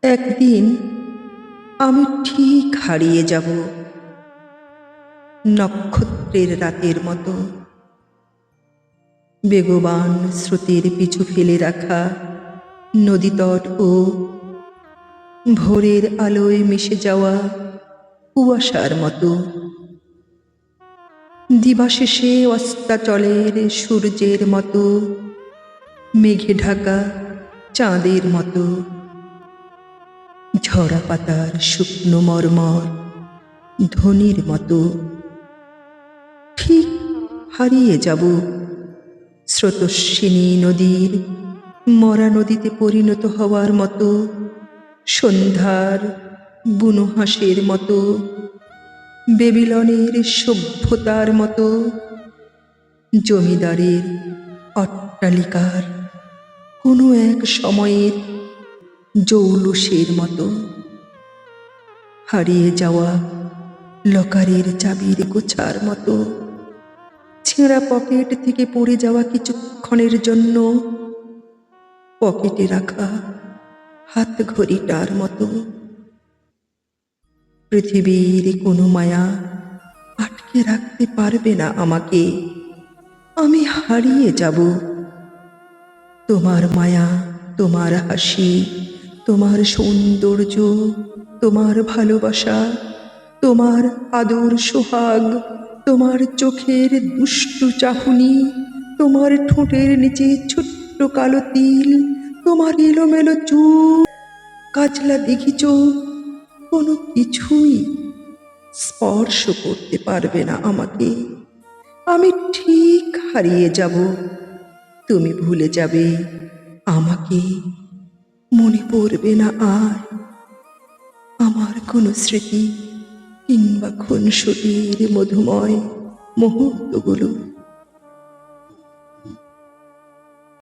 একদিন আমি ঠিক হারিয়ে যাব, নক্ষত্রের রাতের মতো। বেগবান স্রোতের পিছু ফেলে রাখা নদীতট ও ভোরের আলোয় মিশে যাওয়া কুয়াশার মতো। দিবাশেষে অস্তাচলের সূর্যের মতো, মেঘে ঢাকা চাঁদের মতো। ঝরা পাতার শুকনো মর্মর ধ্বনির মতো। ঠিক হারিয়ে যাব স্রোতস্বিনী নদীর মরা নদীতে পরিণত হওয়ার মতো, সন্ধ্যার বুনো হাঁসের মতো, বেবিলনের সভ্যতার মতো, জমিদারের অট্টালিকার কোনো এক সময়ের জৌলুসের মতো। হারিয়ে যাওয়া লকারের চাবির গোছার মতো, ছেঁড়া পকেট থেকে পড়ে যাওয়া কিছুক্ষণের জন্য পকেটে রাখা হাত ঘড়িটার মতো। পৃথিবীর কোনো মায়া আটকে রাখতে পারবে না আমাকে। আমি হারিয়ে যাব। তোমার মায়া, তোমার হাসি, তোমার সৌন্দর্য, তোমার ভালোবাসা, তোমার আদর সোহাগ, তোমার চোখের দুষ্টু চাহনি, তোমার ঠোঁটের নিচে ছোট্ট কালো তিল, তোমার এলোমেলো চুল, কাজলা দিঘি চোখ, কোনো কিছুই স্পর্শ করতে পারবে না আমাকে। আমি ঠিক হারিয়ে যাব। তুমি ভুলে যাবে আমাকে। মনে পড়বে না আর আমার কোনো স্মৃতি কিংবা খুনসুটির মধুময় মুহূর্তগুলো।